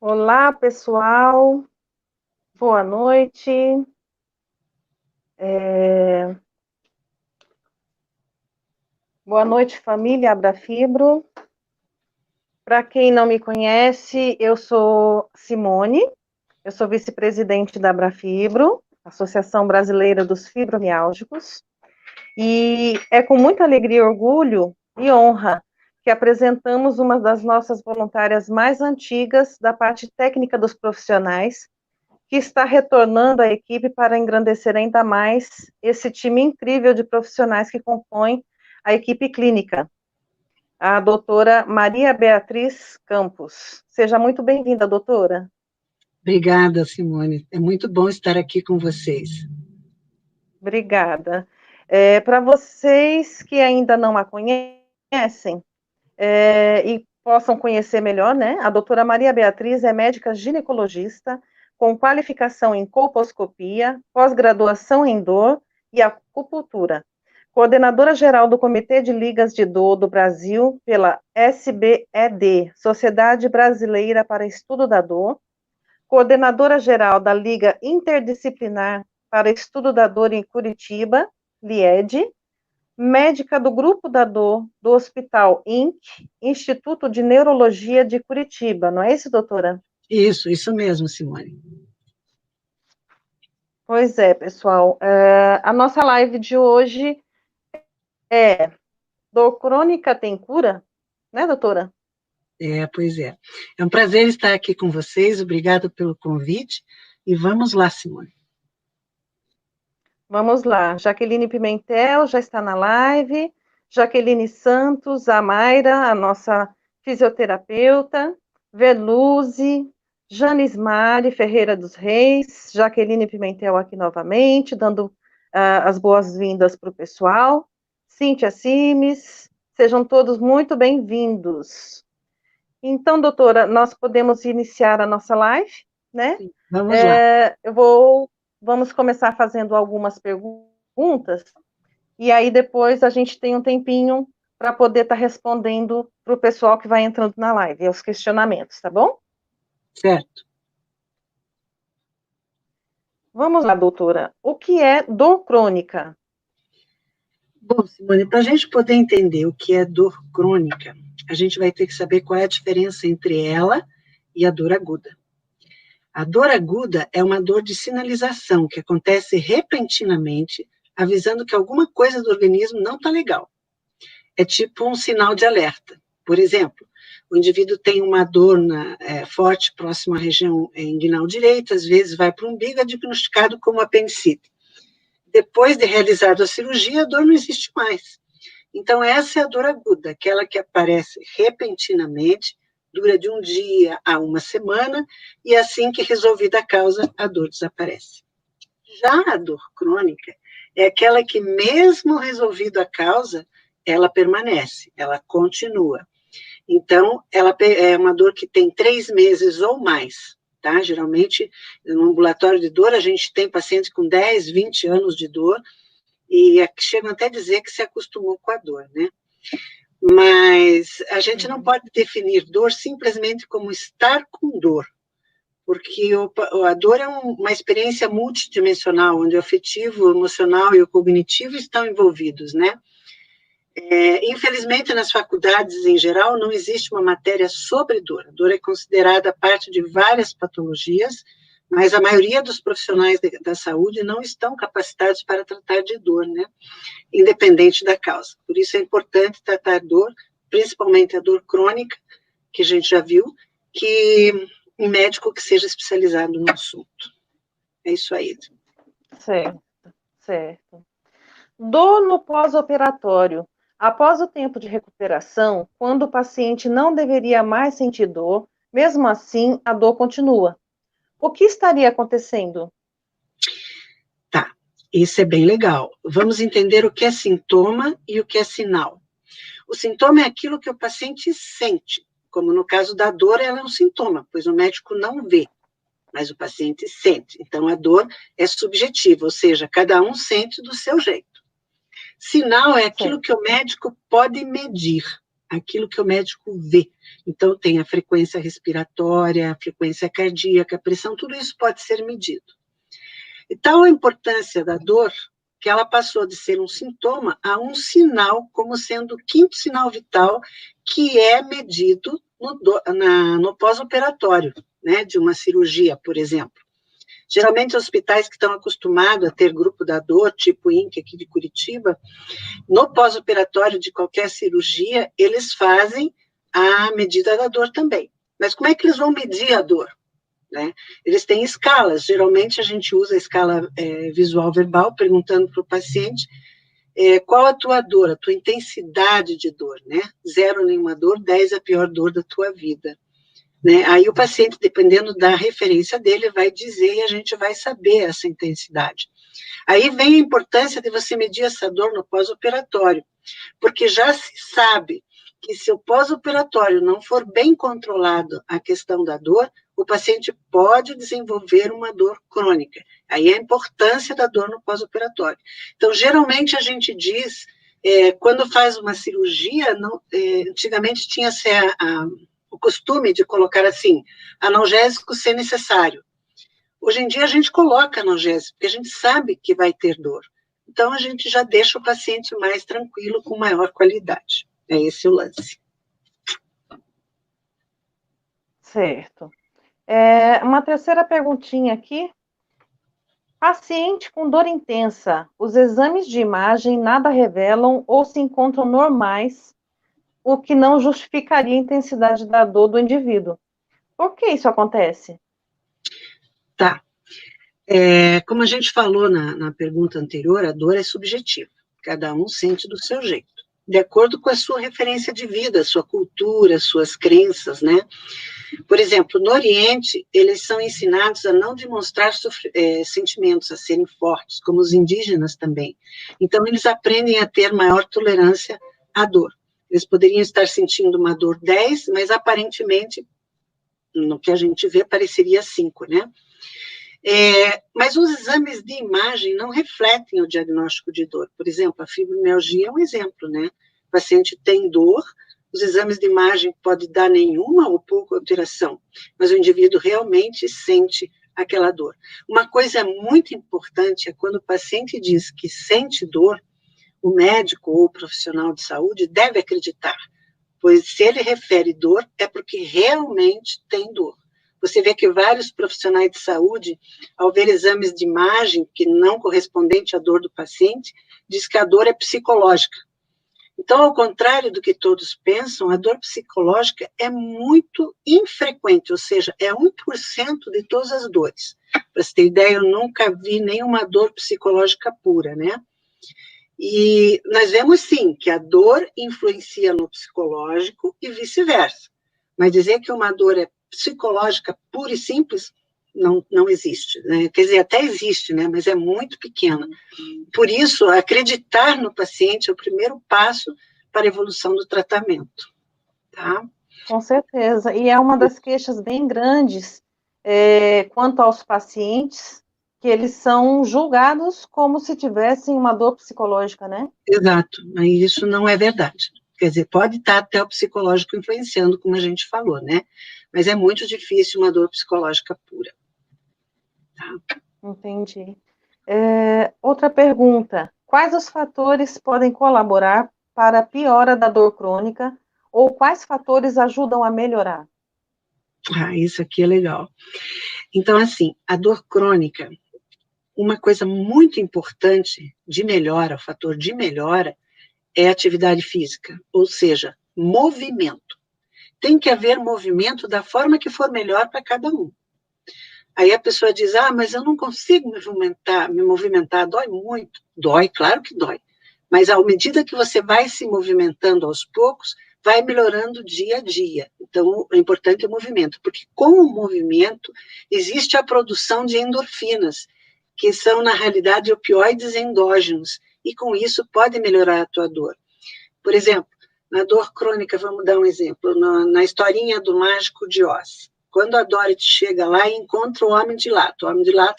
Olá, pessoal. Boa noite. Boa noite, família Abrafibro. Para quem não me conhece, eu sou Simone, eu sou vice-presidente da Abrafibro, Associação Brasileira dos Fibromialgicos, e é com muita alegria, orgulho e honra que apresentamos uma das nossas voluntárias mais antigas da parte técnica dos profissionais, que está retornando à equipe para engrandecer ainda mais esse time incrível de profissionais que compõem a equipe clínica, a doutora Maria Beatriz Campos. Seja muito bem-vinda, doutora. Obrigada, Simone. É muito bom estar aqui com vocês. Obrigada. Para vocês que ainda não a conhecem e possam conhecer melhor, né? A doutora Maria Beatriz é médica ginecologista, com qualificação em colposcopia, pós-graduação em dor e acupuntura. Coordenadora geral do Comitê de Ligas de Dor do Brasil pela SBED, Sociedade Brasileira para Estudo da Dor. Coordenadora geral da Liga Interdisciplinar para Estudo da Dor em Curitiba, LIED. Médica do Grupo da Dor do Hospital INC, Instituto de Neurologia de Curitiba, não é isso, doutora? Isso mesmo, Simone. Pois é, pessoal. A nossa live de hoje é Dor Crônica Tem Cura? Né, doutora? Pois é. É um prazer estar aqui com vocês, obrigado pelo convite, e vamos lá, Simone. Vamos lá. Jaqueline Pimentel já está na live. Jaqueline Santos, a Mayra, a nossa fisioterapeuta. Verluze, Janis Mari Ferreira dos Reis, Jaqueline Pimentel aqui novamente, dando as boas-vindas para o pessoal. Cíntia Simes, sejam todos muito bem-vindos. Então, doutora, nós podemos iniciar a nossa live, né? Sim, vamos lá. Vamos começar fazendo algumas perguntas, e aí depois a gente tem um tempinho para poder estar respondendo para o pessoal que vai entrando na live, os questionamentos, tá bom? Certo. Vamos lá, doutora. O que é dor crônica? Bom, Simone, para a gente poder entender o que é dor crônica, a gente vai ter que saber qual é a diferença entre ela e a dor aguda. A dor aguda é uma dor de sinalização que acontece repentinamente, avisando que alguma coisa do organismo não está legal. É tipo um sinal de alerta. Por exemplo, o indivíduo tem uma dor forte próximo à região inguinal direita, às vezes vai para o umbigo, é diagnosticado como apendicite. Depois de realizada a cirurgia, a dor não existe mais. Então, essa é a dor aguda, aquela que aparece repentinamente, dura de um dia a uma semana, e assim que resolvida a causa, a dor desaparece. Já a dor crônica é aquela que, mesmo resolvido a causa, ela permanece, ela continua. Então, ela é uma dor que tem 3 meses ou mais, tá? Geralmente, no ambulatório de dor, a gente tem pacientes com 10, 20 anos de dor, e chegam até a dizer que se acostumou com a dor, né? Mas a gente não pode definir dor simplesmente como estar com dor, porque a dor é uma experiência multidimensional, onde o afetivo, o emocional e o cognitivo estão envolvidos, né? Infelizmente, nas faculdades em geral, não existe uma matéria sobre dor. A dor é considerada parte de várias patologias, mas a maioria dos profissionais da saúde não estão capacitados para tratar de dor, né? Independente da causa. Por isso é importante tratar dor, principalmente a dor crônica, que a gente já viu, que um médico que seja especializado no assunto. É isso aí. Certo, certo. Dor no pós-operatório. Após o tempo de recuperação, quando o paciente não deveria mais sentir dor, mesmo assim, a dor continua. O que estaria acontecendo? Tá, isso é bem legal. Vamos entender o que é sintoma e o que é sinal. O sintoma é aquilo que o paciente sente, como no caso da dor, ela é um sintoma, pois o médico não vê, mas o paciente sente. Então, a dor é subjetiva, ou seja, cada um sente do seu jeito. Sinal é aquilo que o médico pode medir. aquilo que o médico vê. Então, tem a frequência respiratória, a frequência cardíaca, a pressão, tudo isso pode ser medido. E tal a importância da dor, que ela passou de ser um sintoma a um sinal, como sendo o quinto sinal vital, que é medido no pós-operatório, né, de uma cirurgia, por exemplo. Geralmente, hospitais que estão acostumados a ter grupo da dor, tipo o INC aqui de Curitiba, no pós-operatório de qualquer cirurgia, eles fazem a medida da dor também. Mas como é que eles vão medir a dor? Né? Eles têm escalas, geralmente a gente usa a escala visual verbal, perguntando para o paciente qual a tua dor, a tua intensidade de dor, né? 0 nenhuma dor, 10 a pior dor da tua vida. Né? Aí o paciente, dependendo da referência dele, vai dizer e a gente vai saber essa intensidade. Aí vem a importância de você medir essa dor no pós-operatório, porque já se sabe que se o pós-operatório não for bem controlado a questão da dor, o paciente pode desenvolver uma dor crônica. Aí a importância da dor no pós-operatório. Então, geralmente a gente diz, quando faz uma cirurgia, antigamente tinha-se o costume de colocar assim, analgésico se necessário. Hoje em dia a gente coloca analgésico, porque a gente sabe que vai ter dor. Então a gente já deixa o paciente mais tranquilo, com maior qualidade. É esse o lance. Certo. Uma terceira perguntinha aqui. Paciente com dor intensa, os exames de imagem nada revelam ou se encontram normais, o que não justificaria a intensidade da dor do indivíduo. Por que isso acontece? Tá. Como a gente falou na pergunta anterior, a dor é subjetiva. Cada um sente do seu jeito, de acordo com a sua referência de vida, sua cultura, suas crenças, né? Por exemplo, no Oriente, eles são ensinados a não demonstrar sentimentos, a serem fortes, como os indígenas também. Então, eles aprendem a ter maior tolerância à dor. Eles poderiam estar sentindo uma dor 10, mas aparentemente, no que a gente vê, pareceria 5, né? Mas os exames de imagem não refletem o diagnóstico de dor. Por exemplo, a fibromialgia é um exemplo, né? O paciente tem dor, os exames de imagem podem dar nenhuma ou pouca alteração, mas o indivíduo realmente sente aquela dor. Uma coisa muito importante é quando o paciente diz que sente dor, o médico ou o profissional de saúde deve acreditar, pois se ele refere dor, é porque realmente tem dor. Você vê que vários profissionais de saúde, ao ver exames de imagem que não correspondente à dor do paciente, diz que a dor é psicológica. Então, ao contrário do que todos pensam, a dor psicológica é muito infrequente, ou seja, é 1% de todas as dores. Para você ter ideia, eu nunca vi nenhuma dor psicológica pura, né? E nós vemos, sim, que a dor influencia no psicológico e vice-versa. Mas dizer que uma dor é psicológica pura e simples, não existe. Né? Quer dizer, até existe, né? Mas é muito pequena. Por isso, acreditar no paciente é o primeiro passo para a evolução do tratamento. Tá? Com certeza. E é uma das queixas bem grandes quanto aos pacientes, que eles são julgados como se tivessem uma dor psicológica, né? Exato, mas isso não é verdade. Quer dizer, pode estar até o psicológico influenciando, como a gente falou, né? Mas é muito difícil uma dor psicológica pura. Tá? Entendi. Outra pergunta. Quais os fatores podem colaborar para a piora da dor crônica ou quais fatores ajudam a melhorar? Isso aqui é legal. Então, assim, a dor crônica, uma coisa muito importante de melhora, o fator de melhora, é atividade física, ou seja, movimento. Tem que haver movimento da forma que for melhor para cada um. Aí a pessoa diz, mas eu não consigo me movimentar, dói muito. Dói, claro que dói. Mas à medida que você vai se movimentando aos poucos, vai melhorando dia a dia. Então, o importante é o movimento, porque com o movimento existe a produção de endorfinas, que são, na realidade, opioides endógenos, e com isso pode melhorar a tua dor. Por exemplo, na dor crônica, vamos dar um exemplo, na historinha do Mágico de Oz. Quando a Dorothy chega lá e encontra o Homem de Lata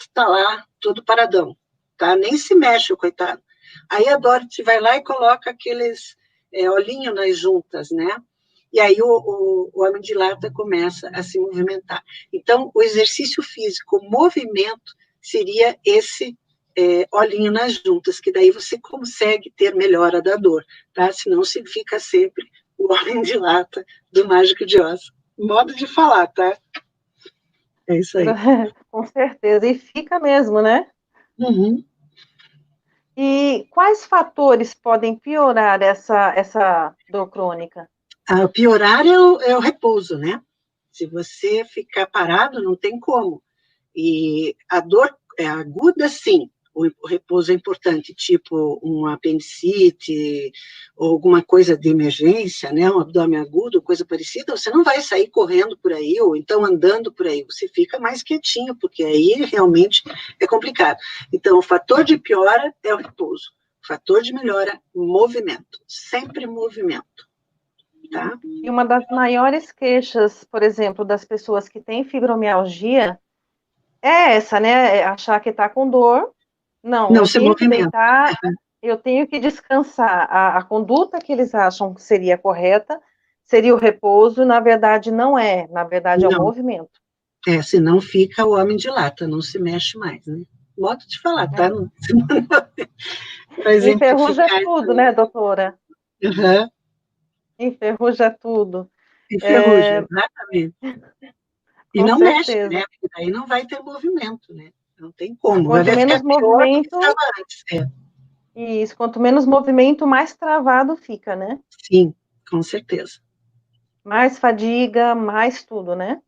está lá todo paradão, tá? Nem se mexe o coitado. Aí a Dorothy vai lá e coloca aqueles olhinho nas juntas, né? E aí o homem dilata começa a se movimentar. Então, o exercício físico, o movimento, seria esse olhinho nas juntas, que daí você consegue ter melhora da dor, tá? Senão se fica sempre o homem dilata do Mágico de Oz. Modo de falar, tá? É isso aí. Com certeza, e fica mesmo, né? Uhum. E quais fatores podem piorar essa dor crônica? Piorar é o repouso, né? Se você ficar parado, não tem como. E a dor é aguda, sim. O repouso é importante, tipo um apendicite ou alguma coisa de emergência, né? Um abdômen agudo, coisa parecida. Você não vai sair correndo por aí ou então andando por aí. Você fica mais quietinho, porque aí realmente é complicado. Então, o fator de piora é o repouso. O fator de melhora, movimento. Sempre movimento. Tá? E uma das maiores queixas, por exemplo, das pessoas que têm fibromialgia é essa, né? É achar que está com dor. Não, Não eu se tenho que movimenta. deitar, eu tenho que descansar. A conduta que eles acham que seria correta seria o repouso, na verdade não é. Na verdade é o Não. movimento. Senão fica o homem de lata, não se mexe mais, né? Modo de falar, tá? Para Enferruja exemplificar. tudo, né, doutora? Uhum. Enferruja tudo. Enferruja, exatamente. E Com não mexe, certeza. né? Porque daí não vai ter movimento, né? Não tem como. Quanto Vai ficar menos pior do que estava movimento, antes. isso, quanto menos movimento, mais travado fica, né? Sim, com certeza. Mais fadiga, mais tudo, né?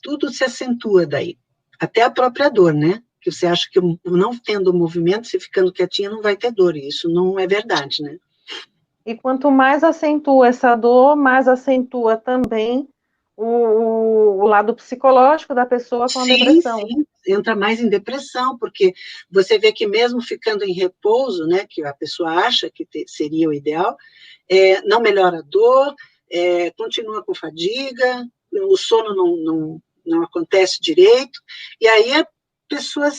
Tudo se acentua daí. Até a própria dor, né? Que você acha que não tendo movimento, você ficando quietinha, não vai ter dor. E isso não é verdade, né? E quanto mais acentua essa dor, mais acentua também o lado psicológico da pessoa com a Sim, depressão. sim, entra mais em depressão, porque você vê que mesmo ficando em repouso, né, que a pessoa acha que seria o ideal, não melhora a dor, continua com fadiga, o sono não acontece direito, e aí a pessoa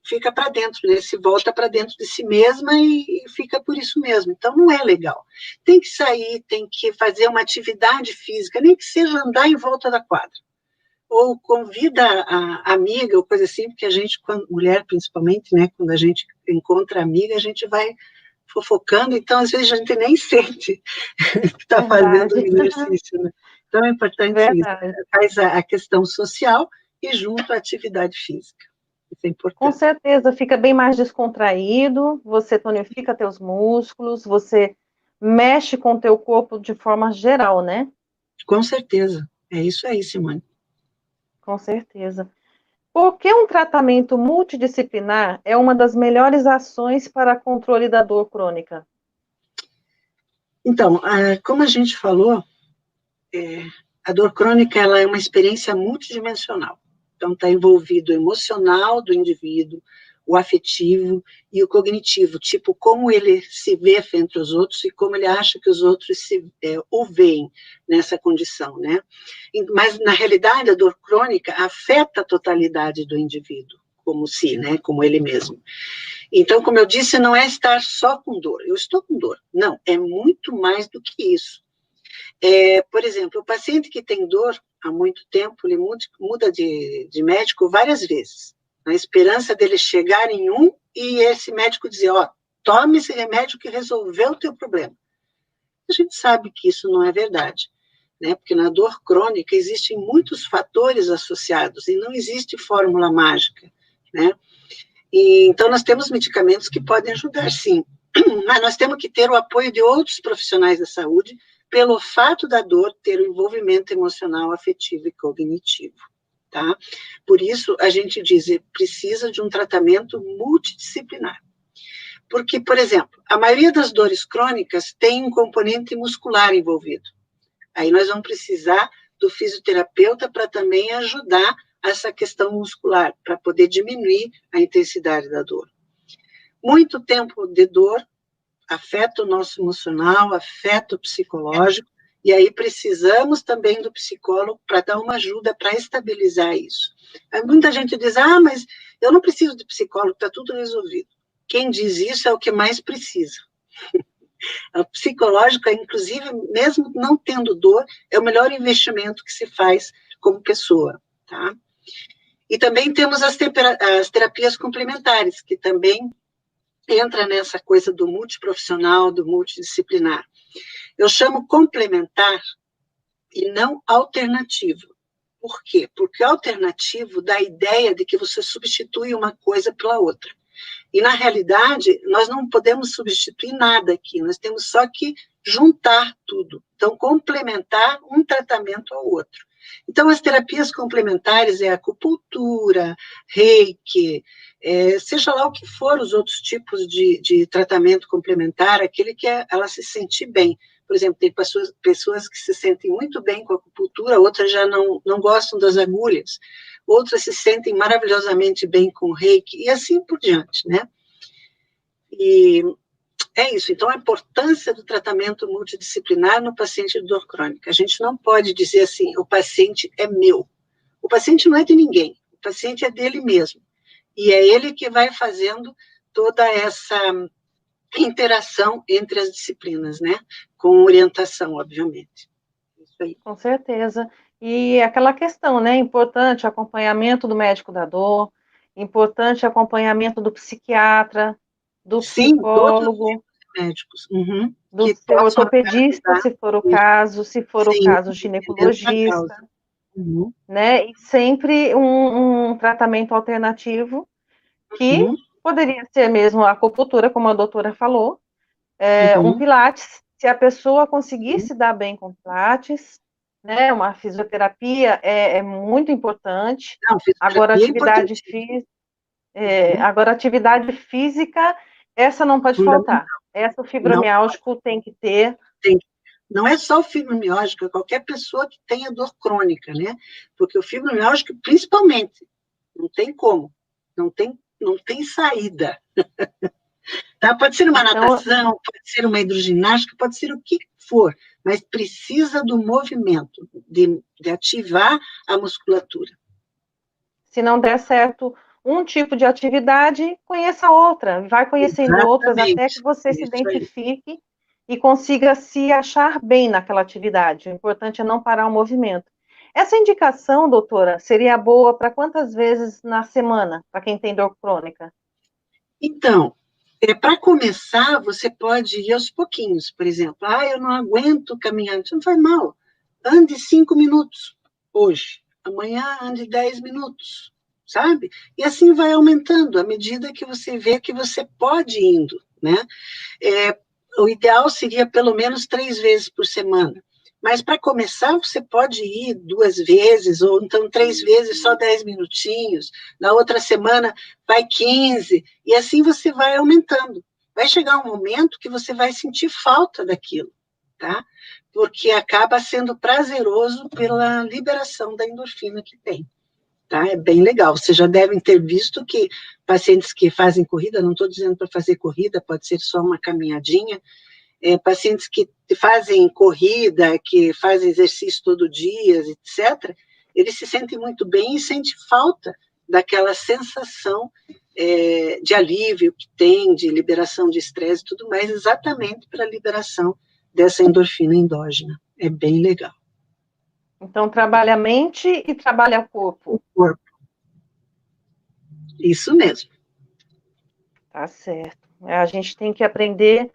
fica para dentro, né, se volta para dentro de si mesma e fica por isso mesmo. Então, não é legal. Tem que sair, tem que fazer uma atividade física, nem que seja andar em volta da quadra ou convida a amiga, ou coisa assim, porque a gente, mulher principalmente, né, quando a gente encontra amiga, a gente vai fofocando, então às vezes a gente nem sente que está fazendo Verdade, exercício, né? Então é importante isso, verdade. faz a questão social e junto à atividade física, isso é Com importante. certeza, fica bem mais descontraído, você tonifica teus músculos, você mexe com o teu corpo de forma geral, né? Com certeza, é isso aí, Simone. Com certeza. Por que um tratamento multidisciplinar é uma das melhores ações para controle da dor crônica? Então, como a gente falou, a dor crônica ela é uma experiência multidimensional. Então, está envolvido o emocional do indivíduo, o afetivo e o cognitivo, tipo, como ele se vê frente aos outros e como ele acha que os outros o veem nessa condição, né? Mas, na realidade, a dor crônica afeta a totalidade do indivíduo, como si, né? Como ele mesmo. Então, como eu disse, não é estar só com dor. Eu estou com dor. Não, é muito mais do que isso. Por exemplo, o paciente que tem dor há muito tempo, ele muda de médico várias vezes, na esperança dele chegar em um e esse médico dizer, tome esse remédio que resolveu o teu problema. A gente sabe que isso não é verdade, né? Porque na dor crônica existem muitos fatores associados e não existe fórmula mágica, né? E, então, nós temos medicamentos que podem ajudar, sim, mas nós temos que ter o apoio de outros profissionais da saúde pelo fato da dor ter um envolvimento emocional, afetivo e cognitivo, tá? Por isso, a gente diz, precisa de um tratamento multidisciplinar. Porque, por exemplo, a maioria das dores crônicas tem um componente muscular envolvido. Aí nós vamos precisar do fisioterapeuta para também ajudar essa questão muscular, para poder diminuir a intensidade da dor. Muito tempo de dor afeta o nosso emocional, afeta o psicológico, e aí precisamos também do psicólogo para dar uma ajuda para estabilizar isso. Aí muita gente diz, mas eu não preciso de psicólogo, está tudo resolvido. Quem diz isso é o que mais precisa. O psicológico, inclusive, mesmo não tendo dor, é o melhor investimento que se faz como pessoa, tá? E também temos as terapias complementares, que também entra nessa coisa do multiprofissional, do multidisciplinar. Eu chamo complementar e não alternativo. Por quê? Porque alternativo dá a ideia de que você substitui uma coisa pela outra. E, na realidade, nós não podemos substituir nada aqui, nós temos só que juntar tudo. Então, complementar um tratamento ao outro. Então, as terapias complementares é acupuntura, reiki, seja lá o que for os outros tipos de tratamento complementar, aquele que ela se sentir bem. Por exemplo, tem pessoas que se sentem muito bem com a acupuntura, outras já não gostam das agulhas, outras se sentem maravilhosamente bem com o reiki, e assim por diante, né? E é isso. Então, a importância do tratamento multidisciplinar no paciente de dor crônica. A gente não pode dizer assim, o paciente é meu. O paciente não é de ninguém, o paciente é dele mesmo. E é ele que vai fazendo toda essa interação entre as disciplinas, né? Com orientação, obviamente. Isso aí. Com certeza. E aquela questão, né? Importante acompanhamento do médico da dor, importante acompanhamento do psiquiatra, do Sim, todos os psicólogo, médicos, uhum, do que seu possam ortopedista, ajudar. se for o Sim, caso, entendendo a causa. ginecologista, Uhum, né? E sempre um tratamento alternativo que uhum, poderia ser mesmo a acupuntura, como a doutora falou, um uhum, pilates, se a pessoa conseguir uhum. se dar bem com pilates, né, uma fisioterapia é muito importante. Não, Agora, fisioterapia é importantíssimo. Uhum, agora, atividade física, essa não pode faltar. fundamental. Essa o Não fibromialgico tem que ter. tem. Não é só o fibromialgico, é qualquer pessoa que tenha dor crônica, né? Porque o fibromialgico, principalmente, não tem como, não tem saída. Tá? Pode ser uma Então, natação, pode ser uma hidroginástica, pode ser o que for, mas precisa do movimento, de ativar a musculatura. se não der certo um tipo de atividade, conheça outra, vai conhecendo outras até que Exatamente, você se isso aí. identifique e consiga se achar bem naquela atividade. O importante é não parar o movimento. Essa indicação, doutora, seria boa para quantas vezes na semana, para quem tem dor crônica? Então, para começar, você pode ir aos pouquinhos, por exemplo, eu não aguento caminhar, isso não faz mal, ande 5 minutos hoje, amanhã ande 10 minutos, sabe? E assim vai aumentando, à medida que você vê que você pode ir indo, né? O ideal seria pelo menos 3 vezes por semana. Mas para começar, você pode ir 2 vezes, ou então 3 vezes, só 10 minutinhos. Na outra semana, vai 15, e assim você vai aumentando. Vai chegar um momento que você vai sentir falta daquilo, tá? Porque acaba sendo prazeroso pela liberação da endorfina que tem. Tá? É bem legal. Vocês já devem ter visto que pacientes que fazem corrida, não estou dizendo para fazer corrida, pode ser só uma caminhadinha, pacientes que fazem corrida, que fazem exercício todo dia, etc., eles se sentem muito bem e sentem falta daquela sensação de alívio que tem, de liberação de estresse e tudo mais, exatamente para a liberação dessa endorfina endógena. É bem legal. Então, trabalha a mente e trabalha o corpo. O corpo. Isso mesmo. Tá certo. A gente tem que aprender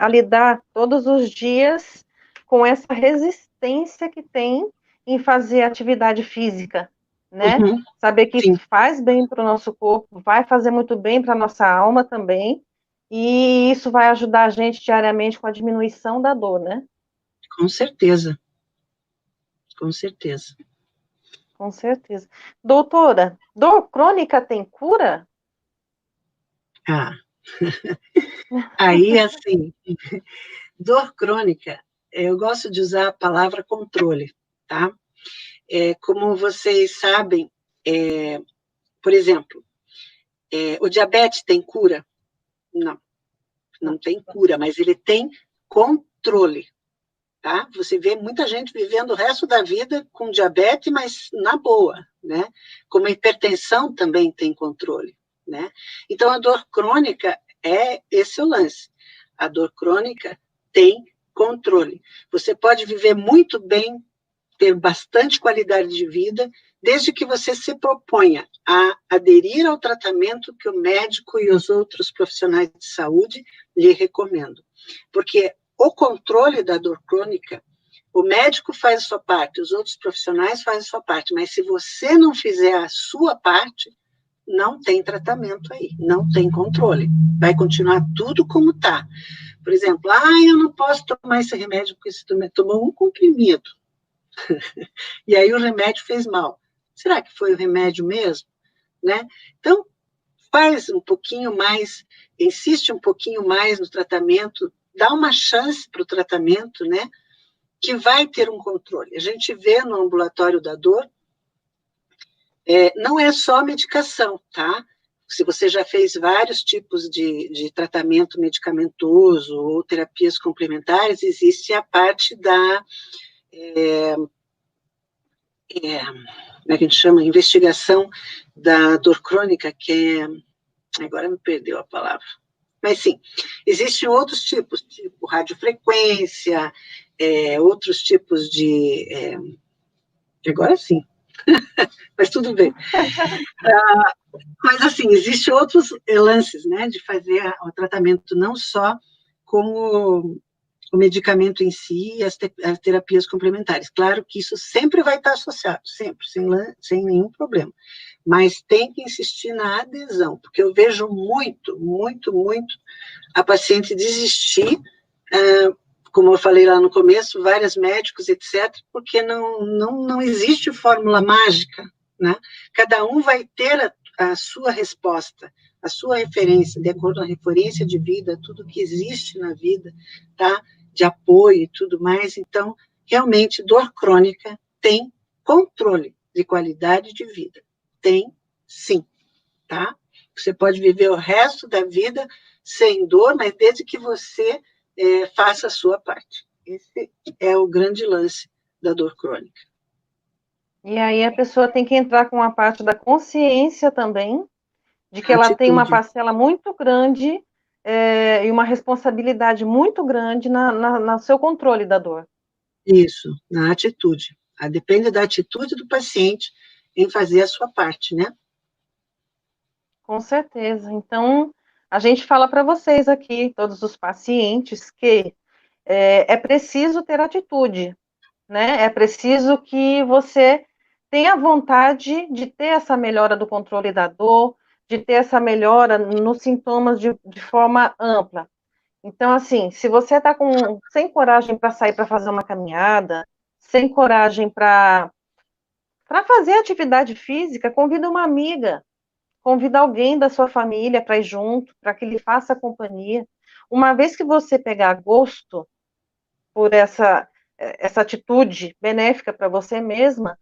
a lidar todos os dias com essa resistência que tem em fazer atividade física, né? Uhum, Saber que sim, isso faz bem para o nosso corpo, vai fazer muito bem para a nossa alma também, e isso vai ajudar a gente diariamente com a diminuição da dor, né? com certeza. Com certeza. Com certeza. Doutora, dor crônica tem cura? Ah, aí, assim, dor crônica, eu gosto de usar a palavra controle, tá? Como vocês sabem, por exemplo, o diabetes tem cura? Não, não tem cura, mas ele tem controle, tá? Você vê muita gente vivendo o resto da vida com diabetes, mas na boa, né? Como a hipertensão também tem controle, né? Então, a dor crônica é esse o lance. A dor crônica tem controle. Você pode viver muito bem, ter bastante qualidade de vida, desde que você se proponha a aderir ao tratamento que o médico e os outros profissionais de saúde lhe recomendam. Porque o controle da dor crônica, o médico faz a sua parte, os outros profissionais fazem a sua parte, mas se você não fizer a sua parte, não tem tratamento aí, não tem controle. Vai continuar tudo como está. Por exemplo, eu não posso tomar esse remédio porque você tomou um comprimido. E aí o remédio fez mal. Será que foi o remédio mesmo? Né? Então, faz um pouquinho mais, insiste um pouquinho mais no tratamento, dá uma chance para o tratamento, né? Que vai ter um controle. A gente vê no ambulatório da dor, não é só medicação, tá? Se você já fez vários tipos de tratamento medicamentoso ou terapias complementares, existe a parte da como é que a gente chama? Investigação da dor crônica, que é... Agora me perdeu a palavra. Mas, sim, existem outros tipos, tipo radiofrequência, outros tipos de... agora sim, mas tudo bem. Mas, assim, existem outros lances, né, de fazer o tratamento não só como o medicamento em si e as terapias complementares. Claro que isso sempre vai estar associado, sempre, sem nenhum problema. Mas tem que insistir na adesão, porque eu vejo muito, muito, muito a paciente desistir, como eu falei lá no começo, vários médicos, etc., porque não existe fórmula mágica, né? Cada um vai ter a sua resposta, a sua referência, de acordo com a referência de vida, tudo que existe na vida, tá? De apoio e tudo mais. Então, realmente, dor crônica tem controle de qualidade de vida. Tem, sim, tá? Você pode viver o resto da vida sem dor, mas desde que você faça a sua parte. Esse é o grande lance da dor crônica. E aí a pessoa tem que entrar com a parte da consciência também, de que ela tem uma parcela muito grande e uma responsabilidade muito grande no seu controle da dor. Isso, na atitude. Depende da atitude do paciente em fazer a sua parte, né? Com certeza. Então, a gente fala para vocês aqui, todos os pacientes, que é preciso ter atitude, né? É preciso que você tenha vontade de ter essa melhora do controle da dor, de ter essa melhora nos sintomas de forma ampla. Então, assim, se você está sem coragem para sair para fazer uma caminhada, sem coragem para fazer atividade física, convida uma amiga, convida alguém da sua família para ir junto, para que lhe faça companhia. Uma vez que você pegar gosto por essa atitude benéfica para você mesma,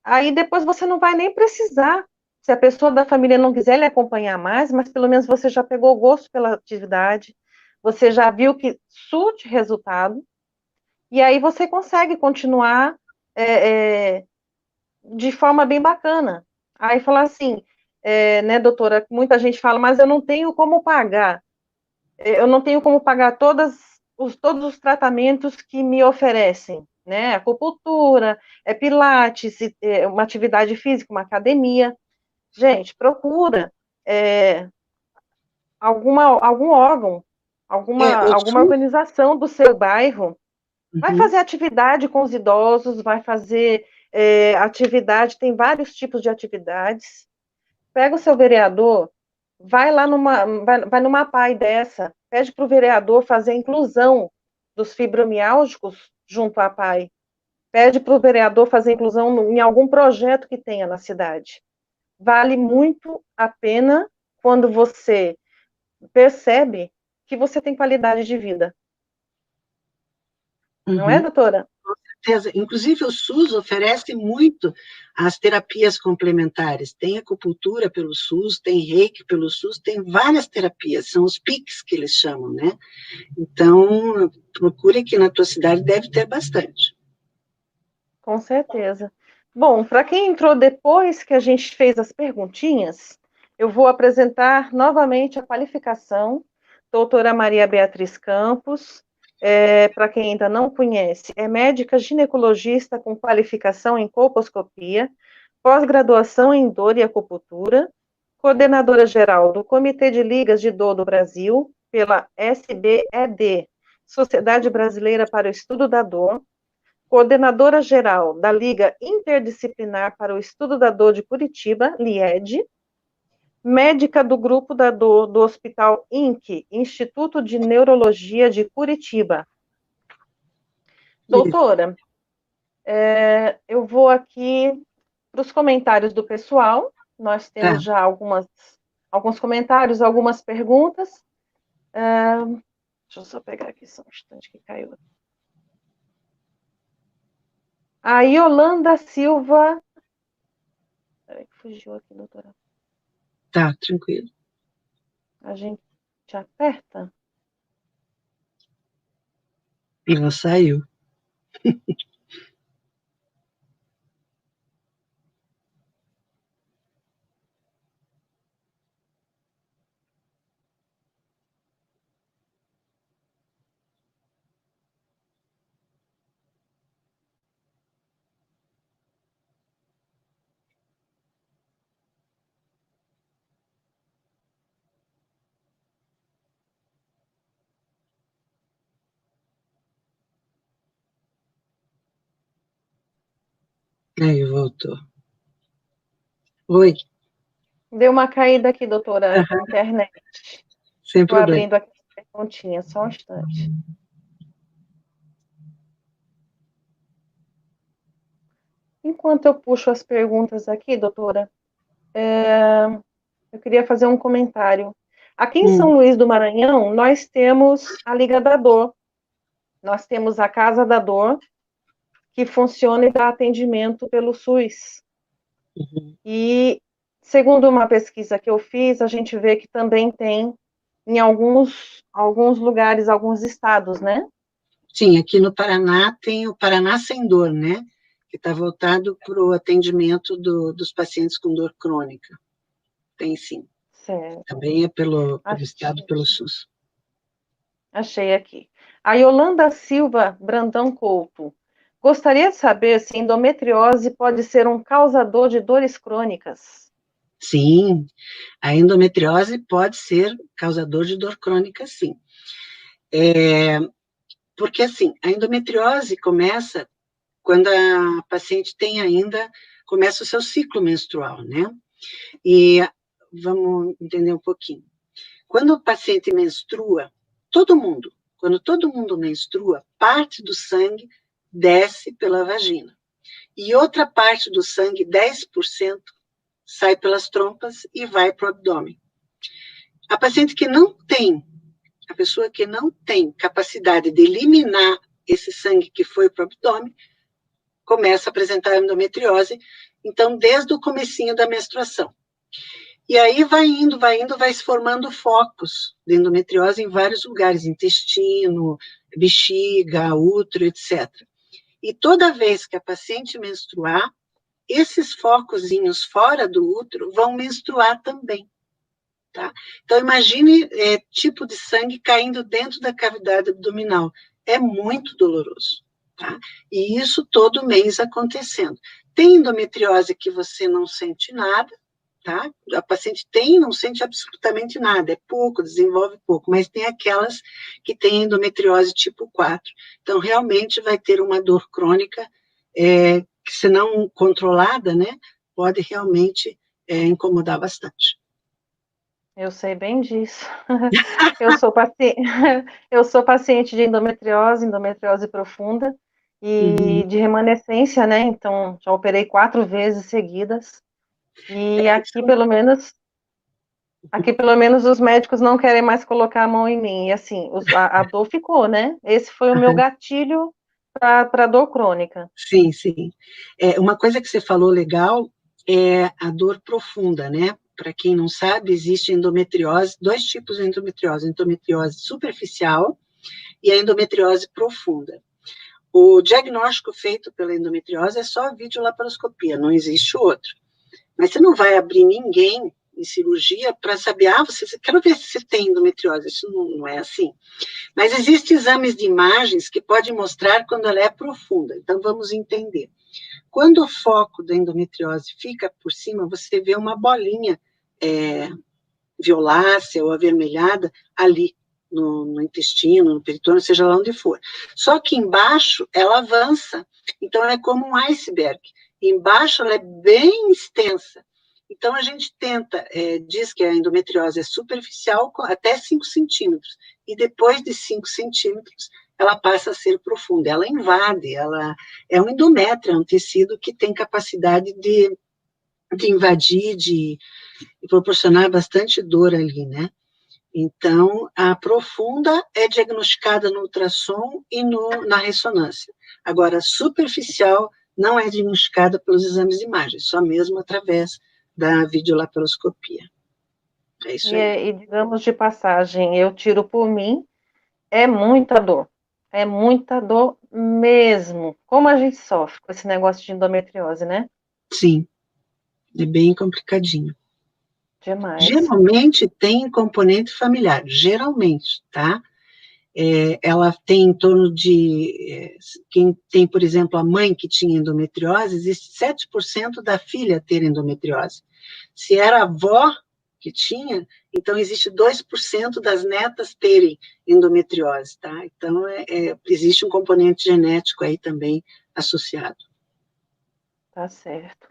aí depois você não vai nem precisar. Se a pessoa da família não quiser lhe acompanhar mais, mas pelo menos você já pegou gosto pela atividade, você já viu que surte resultado, e aí você consegue continuar de forma bem bacana. Aí falar assim, né, doutora, muita gente fala, mas eu não tenho como pagar. Eu não tenho como pagar todos os tratamentos que me oferecem, né? Acupuntura, pilates, uma atividade física, uma academia. Gente, procura algum órgão, alguma organização do seu bairro. Vai fazer atividade com os idosos, vai fazer atividade, tem vários tipos de atividades. Pega o seu vereador, vai lá vai numa PAI dessa, pede para o vereador fazer a inclusão dos fibromialgicos junto à PAI. Pede para o vereador fazer a inclusão em algum projeto que tenha na cidade. Vale muito a pena quando você percebe que você tem qualidade de vida. Não é, doutora? Com certeza. Inclusive, o SUS oferece muito as terapias complementares. Tem acupuntura pelo SUS, tem reiki pelo SUS, tem várias terapias, são os PICs que eles chamam, né? Então, procure aqui na tua cidade, deve ter bastante. Com certeza. Bom, para quem entrou depois que a gente fez as perguntinhas, eu vou apresentar novamente a qualificação doutora Maria Beatriz Campos, para quem ainda não conhece, é médica ginecologista com qualificação em colposcopia, pós-graduação em dor e acupuntura, coordenadora geral do Comitê de Ligas de Dor do Brasil, pela SBED, Sociedade Brasileira para o Estudo da Dor, coordenadora geral da Liga Interdisciplinar para o Estudo da Dor de Curitiba, LIED, médica do Grupo da Dor do Hospital INC, Instituto de Neurologia de Curitiba. Doutora, eu vou aqui para os comentários do pessoal. Nós temos já alguns comentários, algumas perguntas. Deixa eu só pegar aqui só um instante que caiu. A Yolanda Silva. Peraí, fugiu aqui, doutora. Tá, tranquilo. A gente aperta? Ela saiu. Aí, voltou. Oi. Deu uma caída aqui, doutora, na internet. Sem Estou problema. abrindo aqui a perguntinha, só um instante. Enquanto eu puxo as perguntas aqui, doutora, eu queria fazer um comentário. Aqui em São Luís do Maranhão, nós temos a Liga da Dor. Nós temos a Casa da Dor, que funciona e dá atendimento pelo SUS. E, segundo uma pesquisa que eu fiz, a gente vê que também tem em alguns lugares, alguns estados, né? Sim, aqui no Paraná tem o Paraná Sem Dor, né? Que está voltado para o atendimento dos pacientes com dor crônica. Tem sim. Certo. Também é pelo estado, pelo SUS. Achei aqui. A Yolanda Silva Brandão Couto. Gostaria de saber se endometriose pode ser um causador de dores crônicas. Sim, a endometriose pode ser causador de dor crônica, sim. Porque, assim, a endometriose começa quando a paciente começa o seu ciclo menstrual, né? E vamos entender um pouquinho. Quando o paciente menstrua, quando todo mundo menstrua, parte do sangue desce pela vagina. E outra parte do sangue, 10%, sai pelas trompas e vai para o abdômen. A pessoa que não tem capacidade de eliminar esse sangue que foi para o abdômen, começa a apresentar endometriose, então, desde o comecinho da menstruação. E aí vai se formando focos de endometriose em vários lugares, intestino, bexiga, útero, etc. E toda vez que a paciente menstruar, esses focozinhos fora do útero vão menstruar também. Tá? Então, imagine tipo de sangue caindo dentro da cavidade abdominal. É muito doloroso. Tá? E isso todo mês acontecendo. Tem endometriose que você não sente nada, tá? A paciente não sente absolutamente nada, é pouco, desenvolve pouco, mas tem aquelas que têm endometriose tipo 4. Então, realmente vai ter uma dor crônica, que se não controlada, né, pode realmente incomodar bastante. Eu sei bem disso. Eu sou paciente de endometriose profunda e de remanescência, né? Então, já operei 4 vezes seguidas. E aqui, pelo menos, os médicos não querem mais colocar a mão em mim. E assim, a dor ficou, né? Esse foi o meu gatilho para dor crônica. Sim, sim. Uma coisa que você falou legal é a dor profunda, né? Para quem não sabe, existe endometriose, 2 tipos de endometriose superficial e a endometriose profunda. O diagnóstico feito pela endometriose é só videolaparoscopia, não existe outro. Mas você não vai abrir ninguém em cirurgia para saber, quero ver se você tem endometriose, isso não é assim. Mas existem exames de imagens que podem mostrar quando ela é profunda, então vamos entender. Quando o foco da endometriose fica por cima, você vê uma bolinha violácea ou avermelhada ali no intestino, no peritônio, seja lá onde for. Só que embaixo ela avança, então é como um iceberg. Embaixo ela é bem extensa. Então a gente tenta, diz que a endometriose é superficial até 5 centímetros, e depois de 5 centímetros ela passa a ser profunda, ela invade, ela é um endométrio, é um tecido que tem capacidade de invadir, de proporcionar bastante dor ali, né? Então, a profunda é diagnosticada no ultrassom e na ressonância. Agora, a superficial não é diagnosticada pelos exames de imagem, só mesmo através da videolaparoscopia. É isso aí. E digamos de passagem, eu tiro por mim, é muita dor. É muita dor mesmo. Como a gente sofre com esse negócio de endometriose, né? Sim, é bem complicadinho. Demais. Geralmente tem componente familiar, geralmente, tá? Ela tem em torno de, quem tem, por exemplo, a mãe que tinha endometriose, existe 7% da filha ter endometriose. Se era a avó que tinha, então existe 2% das netas terem endometriose, tá? Então, existe um componente genético aí também associado. Tá certo.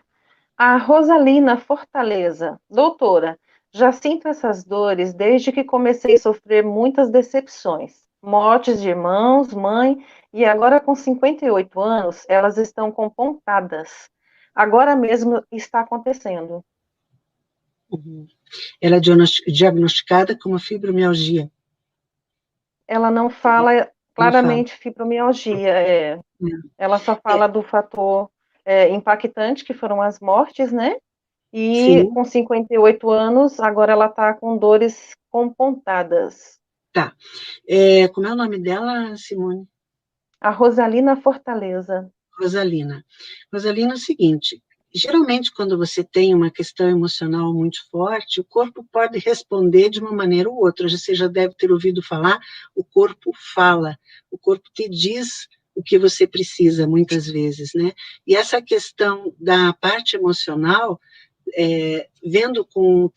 A Rosalina Fortaleza. Doutora, já sinto essas dores desde que comecei a sofrer muitas decepções. Mortes de irmãos, mãe, e agora com 58 anos, elas estão com pontadas. Agora mesmo está acontecendo. Uhum. Ela é diagnosticada como fibromialgia. Ela não fala Não fala. claramente fibromialgia, ela só É, fala do fator impactante, que foram as mortes, né? E sim, com 58 anos, agora ela está com dores compontadas. tá. Como é o nome dela, Simone? A Rosalina Fortaleza. Rosalina. Rosalina é o seguinte, geralmente quando você tem uma questão emocional muito forte, o corpo pode responder de uma maneira ou outra. Você já deve ter ouvido falar, o corpo fala, o corpo te diz o que você precisa, muitas vezes, né? E essa questão da parte emocional, vendo com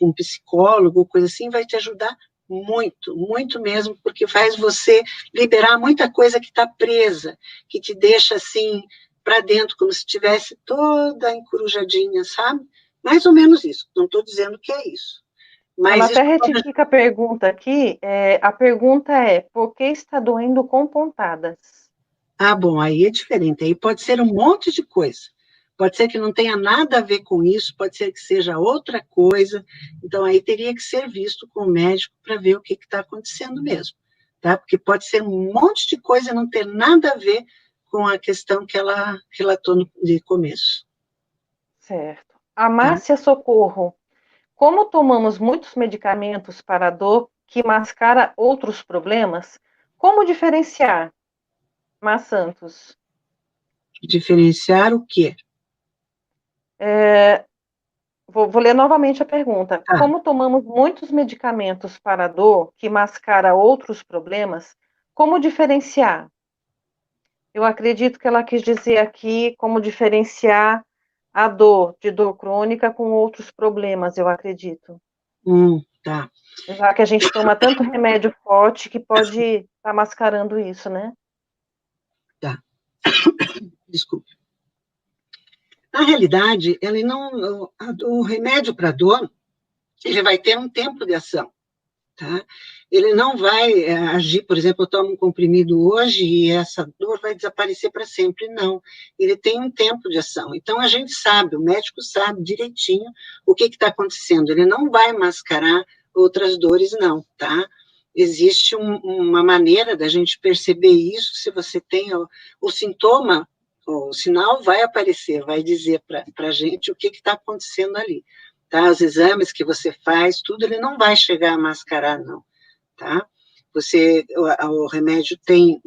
um psicólogo, coisa assim, vai te ajudar muito, muito mesmo, porque faz você liberar muita coisa que está presa, que te deixa assim para dentro, como se estivesse toda encurujadinha, sabe? Mais ou menos isso. Não estou dizendo que é isso. Ela Mas até isso pode... retifica a pergunta aqui. A pergunta é: por que está doendo com pontadas? Ah, bom, aí é diferente. Aí pode ser um monte de coisa. Pode ser que não tenha nada a ver com isso, pode ser que seja outra coisa. Então, aí teria que ser visto com o médico para ver o que está acontecendo mesmo, tá? Porque pode ser um monte de coisa e não ter nada a ver com a questão que ela relatou de começo, Certo. A tá? Márcia Socorro. Como tomamos muitos medicamentos para a dor que mascara outros problemas, como diferenciar? Mas Santos. Diferenciar o quê? Vou ler novamente a pergunta. Tá. Como tomamos muitos medicamentos para a dor que mascara outros problemas, como diferenciar? Eu acredito que ela quis dizer aqui como diferenciar a dor de dor crônica com outros problemas, eu acredito. Tá, Já que a gente toma tanto remédio forte que pode estar mascarando isso, né? tá. Desculpe. Na realidade, ele não, o remédio para dor, ele vai ter um tempo de ação. Tá? Ele não vai agir, por exemplo, eu tomo um comprimido hoje e essa dor vai desaparecer para sempre, não. Ele tem um tempo de ação. Então, a gente sabe, o médico sabe direitinho o que está acontecendo. Ele não vai mascarar outras dores, não, tá? Existe uma maneira da gente perceber isso, se você tem o sintoma, o sinal vai aparecer, vai dizer para a gente o que está acontecendo ali. Tá? Os exames que você faz, tudo, ele não vai chegar a mascarar, não, tá? O remédio tem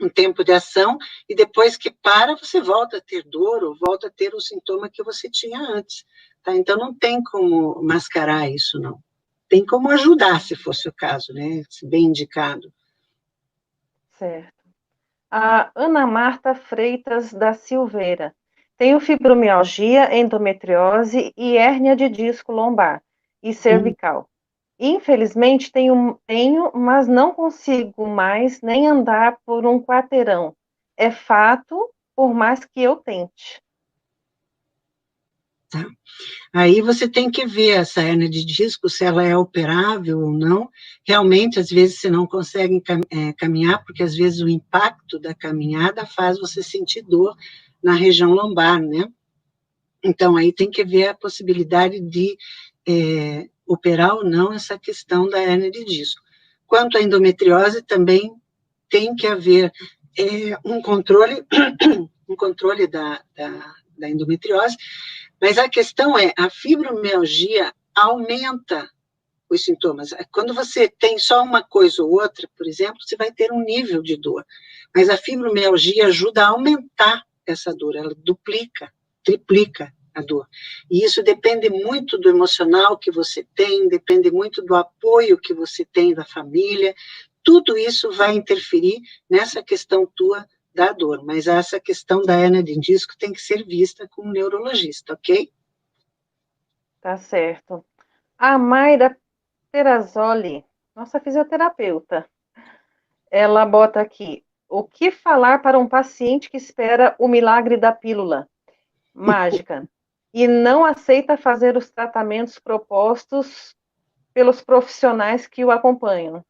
um tempo de ação, e depois que para, você volta a ter dor, ou volta a ter o sintoma que você tinha antes, tá? Então, não tem como mascarar isso, não. Tem como ajudar, se fosse o caso, né? Se bem indicado. Certo. A Ana Marta Freitas da Silveira. Tenho fibromialgia, endometriose e hérnia de disco lombar e cervical. Infelizmente, tenho, mas não consigo mais nem andar por um quarteirão. É fato, por mais que eu tente. Tá? Aí você tem que ver essa hérnia de disco, se ela é operável ou não. Realmente, às vezes, você não consegue caminhar, porque às vezes o impacto da caminhada faz você sentir dor na região lombar, né? Então, aí tem que ver a possibilidade de operar ou não essa questão da hérnia de disco. Quanto à endometriose, também tem que haver um controle, um controle da endometriose, mas a questão é, a fibromialgia aumenta os sintomas. Quando você tem só uma coisa ou outra, por exemplo, você vai ter um nível de dor, mas a fibromialgia ajuda a aumentar essa dor, ela duplica, triplica a dor. E isso depende muito do emocional que você tem, depende muito do apoio que você tem da família, tudo isso vai interferir nessa questão tua da dor, mas essa questão da hérnia de disco tem que ser vista com um neurologista, ok? Tá certo. A Mayra Perazzoli, nossa fisioterapeuta, ela bota aqui: o que falar para um paciente que espera o milagre da pílula mágica e não aceita fazer os tratamentos propostos pelos profissionais que o acompanham?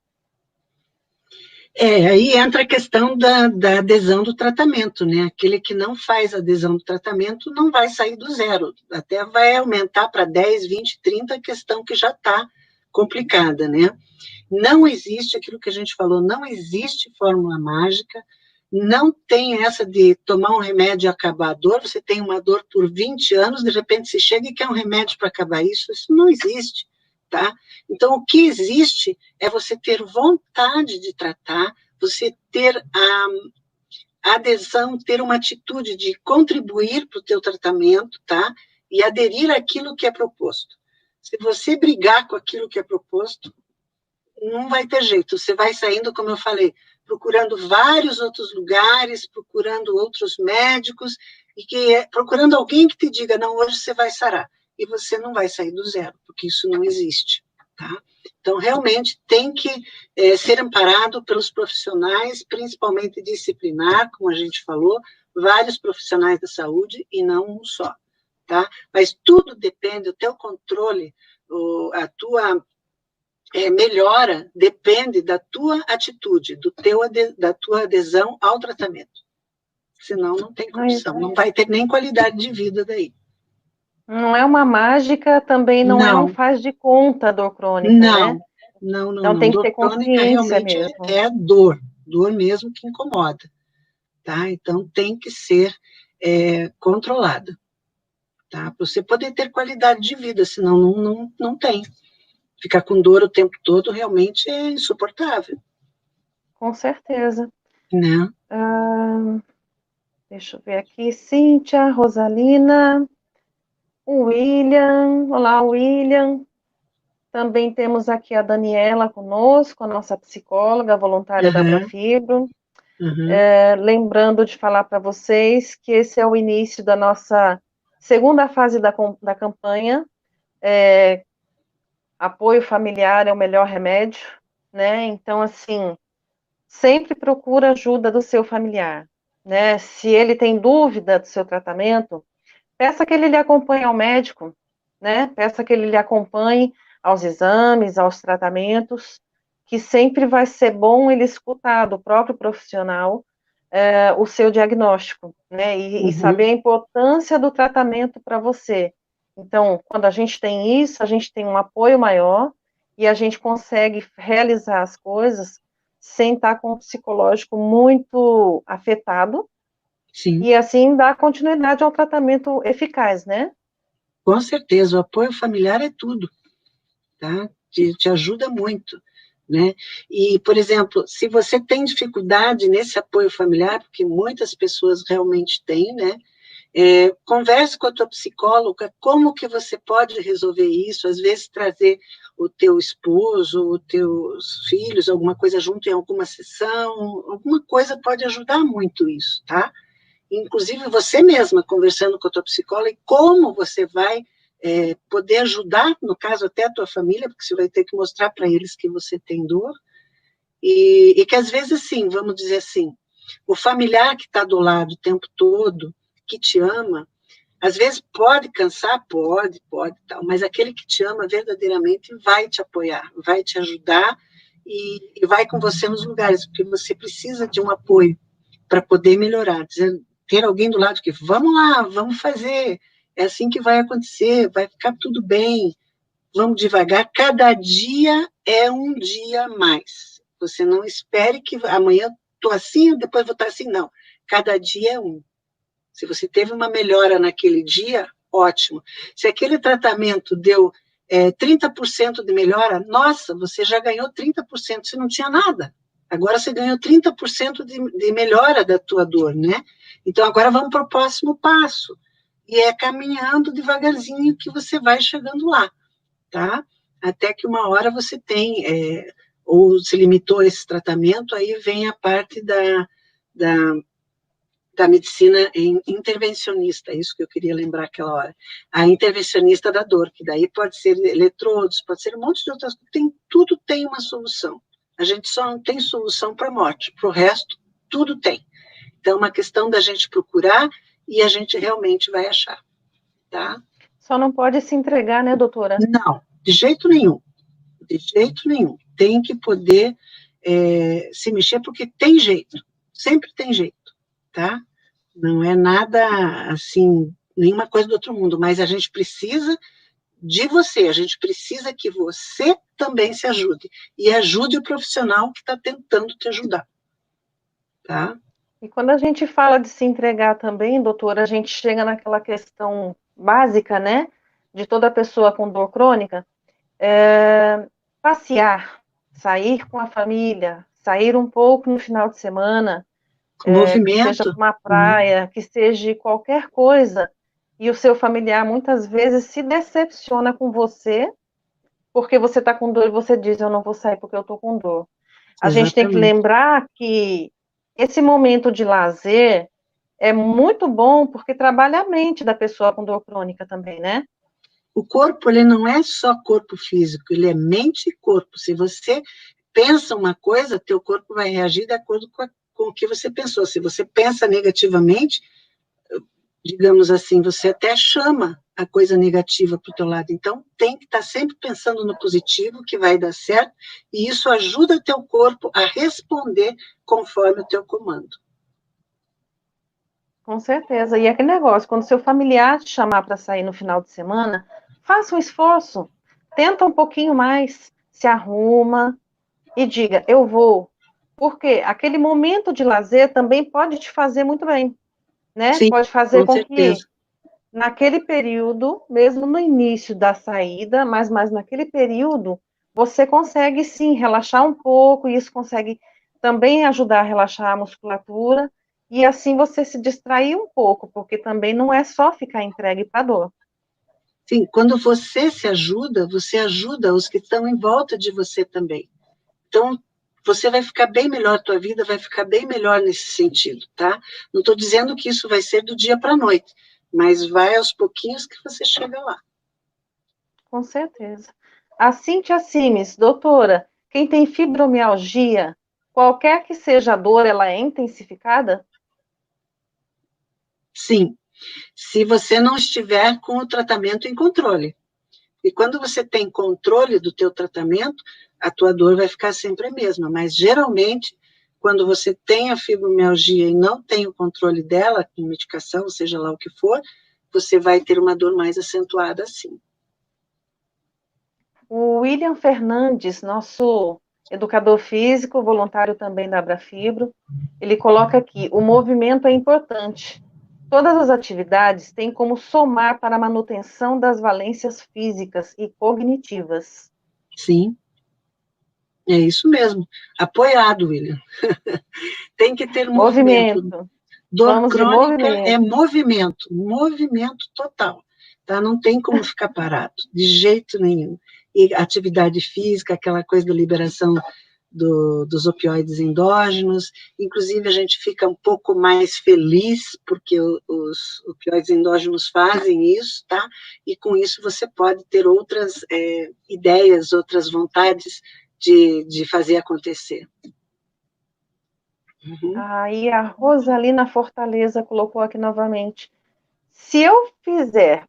Aí entra a questão da adesão do tratamento, né? Aquele que não faz adesão do tratamento não vai sair do zero, até vai aumentar para 10, 20, 30, a questão que já está complicada, né? Não existe aquilo que a gente falou, não existe fórmula mágica, não tem essa de tomar um remédio e acabar a dor, você tem uma dor por 20 anos, de repente você chega e quer um remédio para acabar isso não existe, tá? Então, o que existe é você ter vontade de tratar, você ter a adesão, ter uma atitude de contribuir para o teu tratamento, tá? E aderir àquilo que é proposto. Se você brigar com aquilo que é proposto, não vai ter jeito, você vai saindo, como eu falei, procurando vários outros lugares, procurando outros médicos, procurando alguém que te diga, não, hoje você vai sarar, e você não vai sair do zero, porque isso não existe, tá? Então, realmente, tem que ser amparado pelos profissionais, principalmente disciplinar, como a gente falou, vários profissionais da saúde, e não um só, tá? Mas tudo depende, o teu controle, a tua melhora depende da tua atitude, da tua adesão ao tratamento. Senão não tem condição, não vai ter nem qualidade de vida daí. Não é uma mágica, também não é um faz de conta dor crônica, né? Não. Então tem que Dor ter crônica consciência realmente mesmo. é dor mesmo que incomoda, tá? Então tem que ser controlada, tá? Para você poder ter qualidade de vida, senão não tem. Ficar com dor o tempo todo realmente é insuportável. Com certeza. Né? Deixa eu ver aqui, Cíntia, Rosalina, o William, olá, William. Também temos aqui a Daniela conosco, a nossa psicóloga voluntária da Abrafibro. Lembrando de falar para vocês que esse é o início da nossa segunda fase da campanha. Apoio familiar é o melhor remédio, né? Então, assim, sempre procura ajuda do seu familiar, né? Se ele tem dúvida do seu tratamento, peça que ele lhe acompanhe ao médico, né? Peça que ele lhe acompanhe aos exames, aos tratamentos, que sempre vai ser bom ele escutar do próprio profissional o seu diagnóstico, né? E saber a importância do tratamento para você. Então, quando a gente tem isso, a gente tem um apoio maior e a gente consegue realizar as coisas sem estar com o psicológico muito afetado. Sim. E assim dar continuidade ao tratamento eficaz, né? Com certeza, o apoio familiar é tudo, tá? Te ajuda muito. né? E, por exemplo, se você tem dificuldade nesse apoio familiar, porque muitas pessoas realmente têm, né? Converse com a tua psicóloga, como que você pode resolver isso, às vezes trazer o teu esposo, os teus filhos, alguma coisa junto em alguma sessão, alguma coisa pode ajudar muito isso, tá? Inclusive você mesma conversando com a tua psicóloga e como você vai poder ajudar, no caso até a tua família, porque você vai ter que mostrar para eles que você tem dor, e que às vezes, assim, vamos dizer assim, o familiar que está do lado o tempo todo, que te ama, às vezes pode cansar, pode, tal, mas aquele que te ama verdadeiramente vai te apoiar, vai te ajudar e vai com você nos lugares, porque você precisa de um apoio para poder melhorar, ter alguém do lado que, vamos lá, vamos fazer, é assim que vai acontecer, vai ficar tudo bem, vamos devagar, cada dia é um dia a mais. Você não espere que amanhã estou assim, depois vou estar assim, não. Cada dia é um. Se você teve uma melhora naquele dia, ótimo. Se aquele tratamento deu 30% de melhora, nossa, você já ganhou 30%, você não tinha nada. Agora você ganhou 30% de melhora da tua dor, né? Então agora vamos para o próximo passo. E é caminhando devagarzinho que você vai chegando lá, tá? Até que uma hora você tem, ou se limitou a esse tratamento, aí vem a parte da, da medicina intervencionista, isso que eu queria lembrar aquela hora. A intervencionista da dor, que daí pode ser eletrodos, pode ser um monte de outras coisas, tudo tem uma solução. A gente só não tem solução para a morte, para o resto, tudo tem. Então, é uma questão da gente procurar e a gente realmente vai achar, tá? Só não pode se entregar, né, doutora? Não, de jeito nenhum. De jeito nenhum. Tem que poder se mexer, porque tem jeito. Sempre tem jeito, tá? Não é nada, assim, nenhuma coisa do outro mundo, mas a gente precisa de você, a gente precisa que você também se ajude. E ajude o profissional que está tentando te ajudar, tá? E quando a gente fala de se entregar também, doutora, a gente chega naquela questão básica, né, de toda pessoa com dor crônica, passear, sair com a família, sair um pouco no final de semana, Com que seja movimento. para uma praia, que seja qualquer coisa, e o seu familiar muitas vezes se decepciona com você, porque você está com dor e você diz, eu não vou sair porque eu estou com dor. A gente tem que Exatamente. lembrar que esse momento de lazer é muito bom porque trabalha a mente da pessoa com dor crônica também, né? O corpo, ele não é só corpo físico, ele é mente e corpo. Se você pensa uma coisa, teu corpo vai reagir de acordo com o que você pensou. Se você pensa negativamente, digamos assim, você até chama a coisa negativa para o teu lado. Então, tem que estar sempre pensando no positivo, que vai dar certo, e isso ajuda teu corpo a responder conforme o teu comando. Com certeza. E aquele negócio, quando seu familiar te chamar para sair no final de semana, faça um esforço, tenta um pouquinho mais, se arruma e diga, eu vou. Porque aquele momento de lazer também pode te fazer muito bem, né? Sim, Pode fazer com com certeza. que naquele período, mesmo no início da saída, mas naquele período, você consegue sim relaxar um pouco, e isso consegue também ajudar a relaxar a musculatura, e assim você se distrair um pouco, porque também não é só ficar entregue para a dor. Sim, quando você ajuda os que estão em volta de você também. Então, você vai ficar bem melhor, tua vida vai ficar bem melhor nesse sentido, tá? Não estou dizendo que isso vai ser do dia para a noite, mas vai aos pouquinhos que você chega lá. Com certeza. A Cíntia Simes, doutora, quem tem fibromialgia, qualquer que seja a dor, ela é intensificada? Sim, se você não estiver com o tratamento em controle. E quando você tem controle do teu tratamento, a tua dor vai ficar sempre a mesma, mas geralmente, quando você tem a fibromialgia e não tem o controle dela, com medicação, seja lá o que for, você vai ter uma dor mais acentuada assim. O William Fernandes, nosso educador físico, voluntário também da Abrafibro, ele coloca aqui: o movimento é importante. Todas as atividades têm como somar para a manutenção das valências físicas e cognitivas. Sim, É isso mesmo. Apoiado, William. Tem que ter movimento. Movimento. Dor Vamos de crônica é movimento. movimento, movimento total. Tá? Não tem como ficar parado, de jeito nenhum. E atividade física, aquela coisa da liberação dos opioides endógenos, inclusive a gente fica um pouco mais feliz, porque os opioides endógenos fazem isso, tá? E com isso você pode ter outras ideias, outras vontades de fazer acontecer. Uhum. Aí a Rosalina Fortaleza colocou aqui novamente. Se eu fizer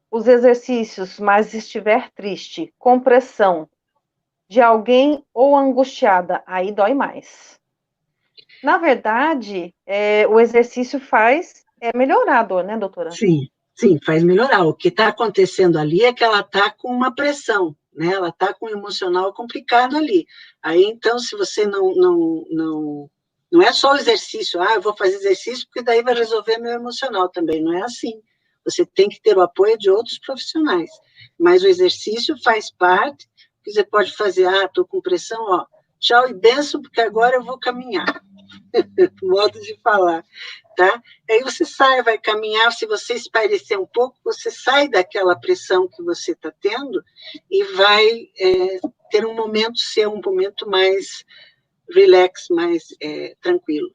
os exercícios, mas estiver triste, com pressão de alguém ou angustiada, aí dói mais. Na verdade, o exercício faz melhorar a dor, né, doutora? Sim, sim, faz melhorar. O que está acontecendo ali é que ela está com uma pressão, né? Ela está com um emocional complicado ali. Aí, então, se você não é só o exercício, eu vou fazer exercício porque daí vai resolver meu emocional também, não é assim. Você tem que ter o apoio de outros profissionais. Mas o exercício faz parte, que você pode fazer, estou com pressão, tchau e benção, porque agora eu vou caminhar. Modo de falar. Tá? Aí você sai, vai caminhar, se você espairecer um pouco, você sai daquela pressão que você está tendo e vai ter um momento seu, um momento mais relax, mais tranquilo.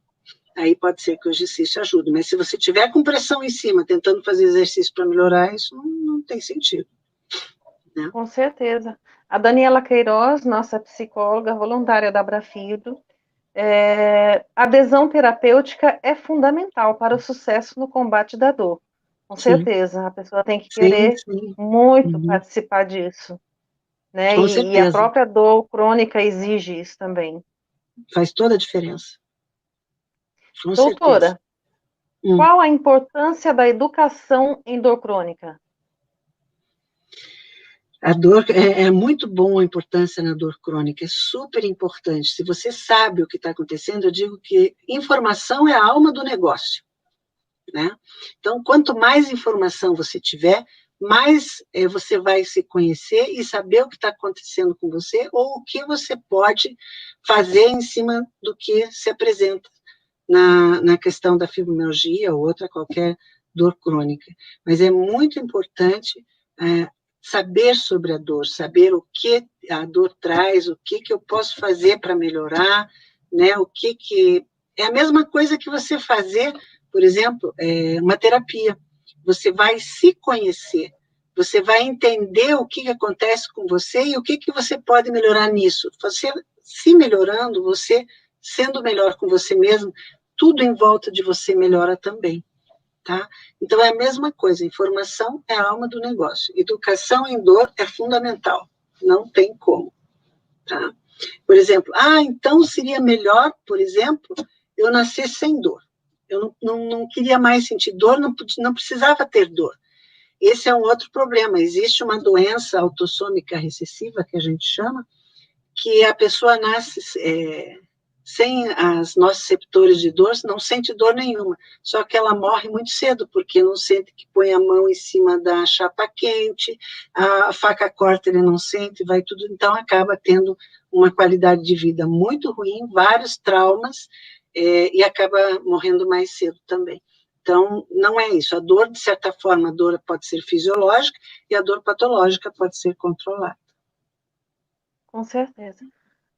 Aí pode ser que o exercício ajude, mas se você tiver com pressão em cima, tentando fazer exercício para melhorar, isso não tem sentido. Né? Com certeza. A Daniela Queiroz, nossa psicóloga voluntária da Abrafido, adesão terapêutica é fundamental para o sucesso no combate da dor. Com Sim, certeza, a pessoa tem que sim, querer sim. muito Uhum. participar disso, né? Com E a certeza. própria dor crônica exige isso também. Faz toda a diferença. Com certeza. Doutora, qual a importância da educação em dor crônica? A dor é muito bom a importância na dor crônica, é super importante. Se você sabe o que está acontecendo, eu digo que informação é a alma do negócio. Né? Então, quanto mais informação você tiver, mais você vai se conhecer e saber o que está acontecendo com você ou o que você pode fazer em cima do que se apresenta na questão da fibromialgia ou outra qualquer dor crônica. Mas é muito importante saber sobre a dor, saber o que a dor traz, o que eu posso fazer para melhorar, né? O que é a mesma coisa que você fazer, por exemplo, uma terapia. Você vai se conhecer, você vai entender o que acontece com você e o que você pode melhorar nisso. Você se melhorando, você sendo melhor com você mesmo, tudo em volta de você melhora também. Tá? Então, é a mesma coisa, informação é a alma do negócio. Educação em dor é fundamental, não tem como. Tá? Por exemplo, então seria melhor, por exemplo, eu nascer sem dor. Eu não queria mais sentir dor, não precisava ter dor. Esse é um outro problema. Existe uma doença autossômica recessiva, que a gente chama, que a pessoa nasce sem os nossos receptores de dor, não sente dor nenhuma, só que ela morre muito cedo, porque não sente que põe a mão em cima da chapa quente, a faca corta, ele não sente, vai tudo, então acaba tendo uma qualidade de vida muito ruim, vários traumas, e acaba morrendo mais cedo também. Então, não é isso. A dor, de certa forma, a dor pode ser fisiológica e a dor patológica pode ser controlada. Com certeza.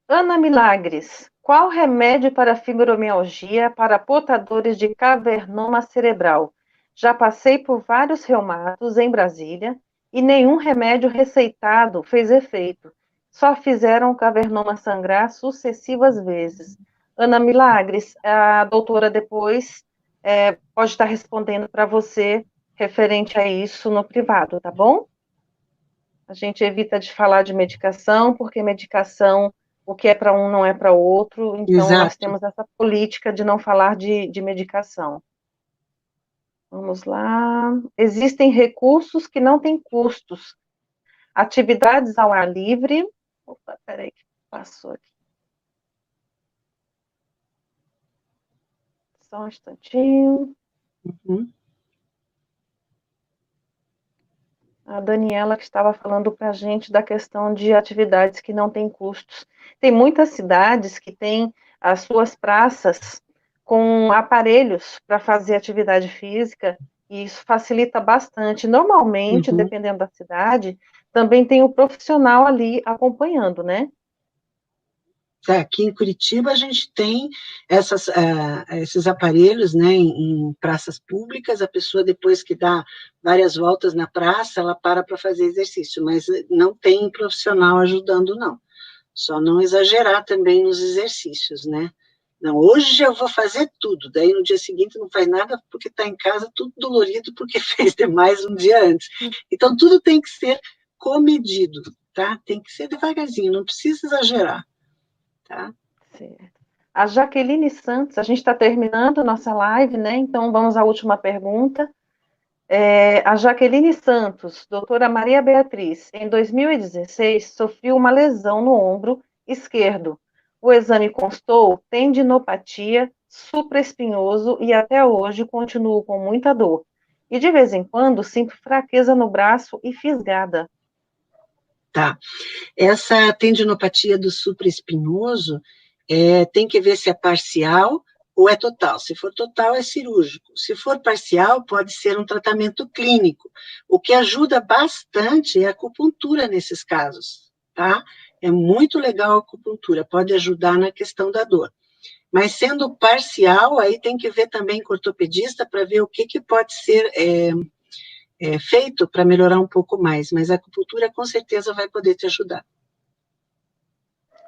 Ana Milagres, qual remédio para fibromialgia para portadores de cavernoma cerebral? Já passei por vários reumatos em Brasília e nenhum remédio receitado fez efeito. Só fizeram o cavernoma sangrar sucessivas vezes. Ana Milagres, a doutora depois pode estar respondendo para você referente a isso no privado, tá bom? A gente evita de falar de medicação, porque medicação, o que é para um não é para o outro, então nós Exato. temos essa política de não falar de medicação. Vamos lá. Existem recursos que não têm custos. Atividades ao ar livre. Opa, peraí, que passou aqui. Só um instantinho. Uhum. A Daniela que estava falando para a gente da questão de atividades que não têm custos. Tem muitas cidades que têm as suas praças com aparelhos para fazer atividade física, e isso facilita bastante. Normalmente, Uhum. dependendo da cidade, também tem o profissional ali acompanhando, né? Aqui em Curitiba a gente tem esses aparelhos, né, em praças públicas, a pessoa depois que dá várias voltas na praça, ela para fazer exercício, mas não tem profissional ajudando, não. Só não exagerar também nos exercícios, né? Não, hoje eu vou fazer tudo, daí no dia seguinte não faz nada porque está em casa tudo dolorido porque fez demais um dia antes. Então tudo tem que ser comedido, tá? Tem que ser devagarzinho, não precisa exagerar. Tá? Certo. A Jaqueline Santos, a gente está terminando nossa live, né? Então vamos à última pergunta. A Jaqueline Santos, doutora Maria Beatriz, em 2016, sofreu uma lesão no ombro esquerdo. O exame constou tendinopatia, supraespinhoso e até hoje continuo com muita dor. E de vez em quando sinto fraqueza no braço e fisgada. Tá. Essa tendinopatia do supraespinhoso tem que ver se é parcial ou é total. Se for total, é cirúrgico. Se for parcial, pode ser um tratamento clínico. O que ajuda bastante é a acupuntura nesses casos, tá? É muito legal a acupuntura, pode ajudar na questão da dor. Mas sendo parcial, aí tem que ver também com o ortopedista para ver o que pode ser feito para melhorar um pouco mais. Mas a acupuntura com certeza vai poder te ajudar.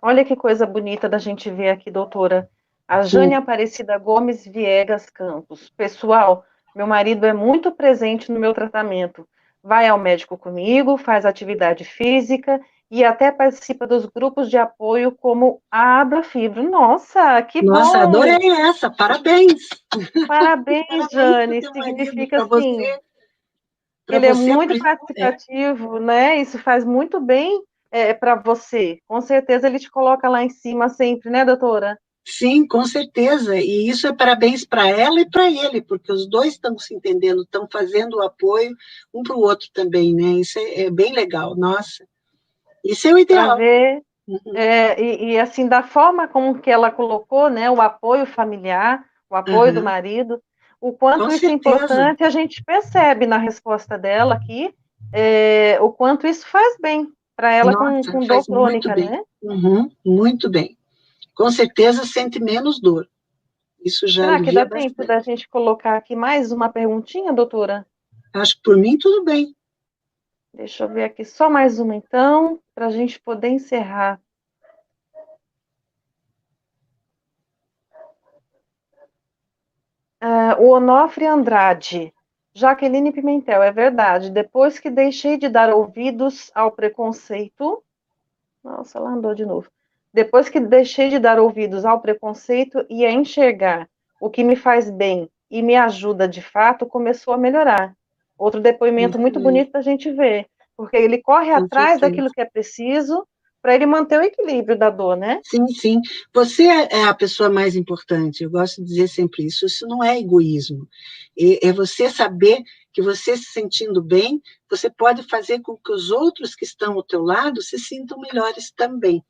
Olha que coisa bonita da gente ver aqui, doutora. A Jane Aparecida Gomes Viegas Campos. Pessoal, meu marido é muito presente no meu tratamento. Vai ao médico comigo, faz atividade física e até participa dos grupos de apoio como a Abrafibro. Nossa, que Nossa, bom! adorei essa, parabéns! Parabéns, Parabéns para o Jane. teu marido, Significa assim, que para ele é você, muito participativo, né? Isso faz muito bem para você. Com certeza ele te coloca lá em cima sempre, né, doutora? sim, com certeza, e isso é parabéns para ela e para ele, porque os dois estão se entendendo, estão fazendo o apoio um para o outro também, né? Isso é bem legal, nossa, isso é o Para ideal. ver, Uhum, assim, da forma como que ela colocou, né, o apoio familiar, o apoio do uhum, marido, o com quanto isso é certeza, importante, a gente percebe na resposta dela aqui, o quanto isso faz bem para ela nossa, com dor faz muito crônica, bem, né? uhum, muito bem. Com certeza sente menos dor, isso já Será que alivia dá tempo da bastante. gente colocar aqui mais uma perguntinha, doutora? Acho que por mim tudo bem. Deixa eu ver aqui só mais uma, então, para a gente poder encerrar. O Onofre Andrade. Jaqueline Pimentel, é verdade. Depois que deixei de dar ouvidos ao preconceito. Nossa, ela andou de novo. Depois que deixei de dar ouvidos ao preconceito e a enxergar o que me faz bem e me ajuda de fato, começou a melhorar. Outro depoimento Isso muito mesmo, bonito para a gente ver, porque ele corre com atrás certeza. daquilo que é preciso para ele manter o equilíbrio da dor, né? Sim, sim. Você é a pessoa mais importante. Eu gosto de dizer sempre isso. Isso não é egoísmo. É você saber que você se sentindo bem, você pode fazer com que os outros que estão ao teu lado se sintam melhores também.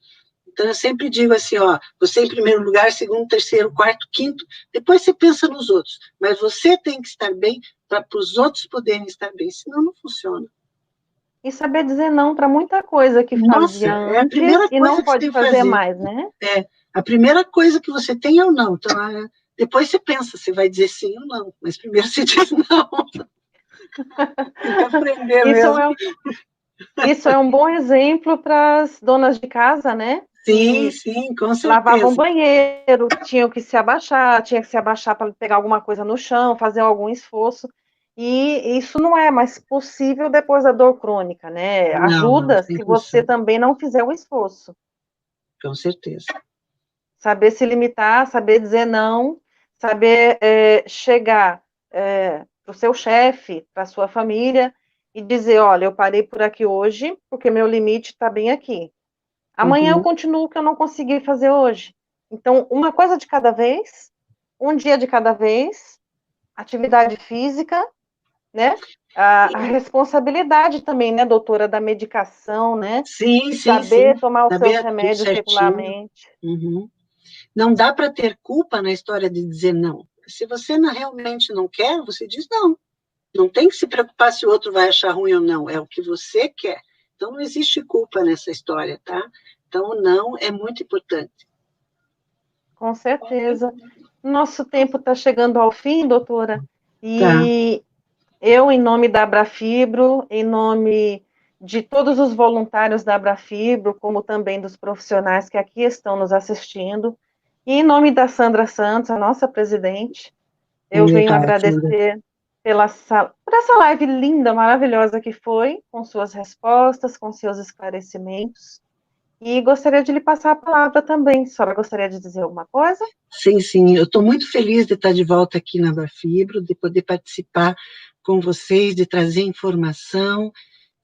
Então, eu sempre digo assim, ó, você em primeiro lugar, segundo, terceiro, quarto, quinto, depois você pensa nos outros. Mas você tem que estar bem para os outros poderem estar bem, senão não funciona. E saber dizer não para muita coisa que Nossa, fazia é a antes primeira e não coisa que você pode tem que fazer fazer. mais, né? É, a primeira coisa que você tem é o não. Então, depois você pensa se vai dizer sim ou não, mas primeiro você diz não. Tem que aprender Isso mesmo. é, isso é um bom exemplo para as donas de casa, né? Sim, Que sim, com lavavam certeza. banheiro, tinham que se abaixar, tinha que se abaixar para pegar alguma coisa no chão, fazer algum esforço. E isso não é mais possível depois da dor crônica, né? Não, não, Ajuda sem se você condição, também não fizer o esforço. com certeza. Saber se limitar, saber dizer não, saber chegar para o seu chefe, para a sua família e dizer, olha, eu parei por aqui hoje porque meu limite está bem aqui. Amanhã eu Uhum. continuo o que eu não consegui fazer hoje. Então, uma coisa de cada vez, um dia de cada vez, atividade física, né? a responsabilidade também, né, doutora, da medicação, né? Sim, sim, sim. Saber tomar os seus Saber tudo remédios certinho. regularmente. Uhum. Não dá para ter culpa na história de dizer não. Se você realmente não quer, você diz não. Não tem que se preocupar se o outro vai achar ruim ou não. É o que você quer. Então, não existe culpa nessa história, tá? Então, o não é muito importante. Com certeza. Nosso tempo está chegando ao fim, doutora, Tá. e eu, em nome da Abrafibro, em nome de todos os voluntários da Abrafibro, como também dos profissionais que aqui estão nos assistindo, e em nome da Sandra Santos, a nossa presidente, eu venho Legal, Sandra. agradecer por essa live linda, maravilhosa que foi, com suas respostas, com seus esclarecimentos. E gostaria de lhe passar a palavra também. A senhora gostaria de dizer alguma coisa? Sim, sim. Eu estou muito feliz de estar de volta aqui na Abrafibro, de poder participar com vocês, de trazer informação.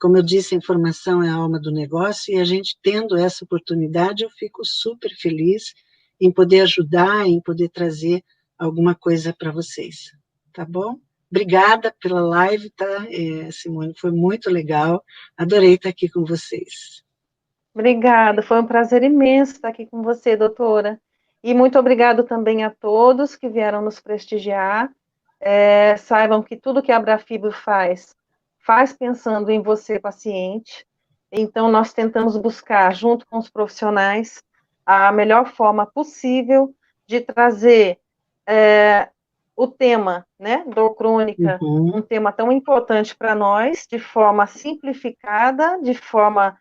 Como eu disse, a informação é a alma do negócio, e a gente tendo essa oportunidade, eu fico super feliz em poder ajudar, em poder trazer alguma coisa para vocês. Tá bom? Obrigada pela live, tá, Simone? Foi muito legal. Adorei estar aqui com vocês. Obrigada, foi um prazer imenso estar aqui com você, doutora. E muito obrigado também a todos que vieram nos prestigiar. Saibam que tudo que a Abrafibro faz pensando em você, paciente. Então, nós tentamos buscar, junto com os profissionais, a melhor forma possível de trazer o tema, né, dor crônica, Uhum, um tema tão importante para nós, de forma simplificada, de forma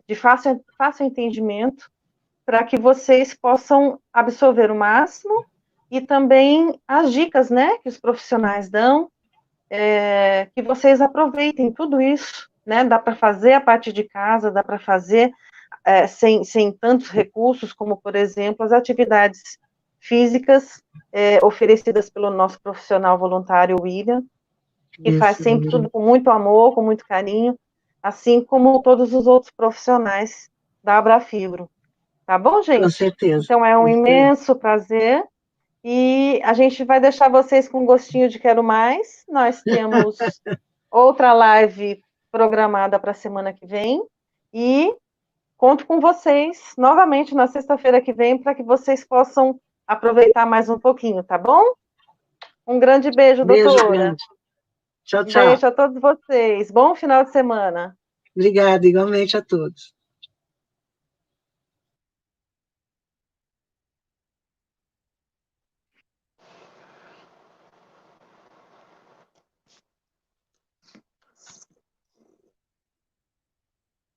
de fácil entendimento, para que vocês possam absorver o máximo e também as dicas, né, que os profissionais dão, que vocês aproveitem tudo isso, né, dá para fazer a partir de casa, dá para fazer sem tantos recursos, como, por exemplo, as atividades físicas oferecidas pelo nosso profissional voluntário, William, que faz isso, sempre tudo com muito amor, com muito carinho, assim como todos os outros profissionais da Abrafibro. Tá bom, com gente? certeza. Então, é um Isso aí. imenso prazer. E a gente vai deixar vocês com um gostinho de quero mais. Nós temos outra live programada para a semana que vem. E conto com vocês novamente na sexta-feira que vem para que vocês possam aproveitar mais um pouquinho, tá bom? Um grande beijo, Beijo doutora. grande. Tchau, Um tchau. beijo a todos vocês. Bom final de semana. Obrigada, igualmente a todos.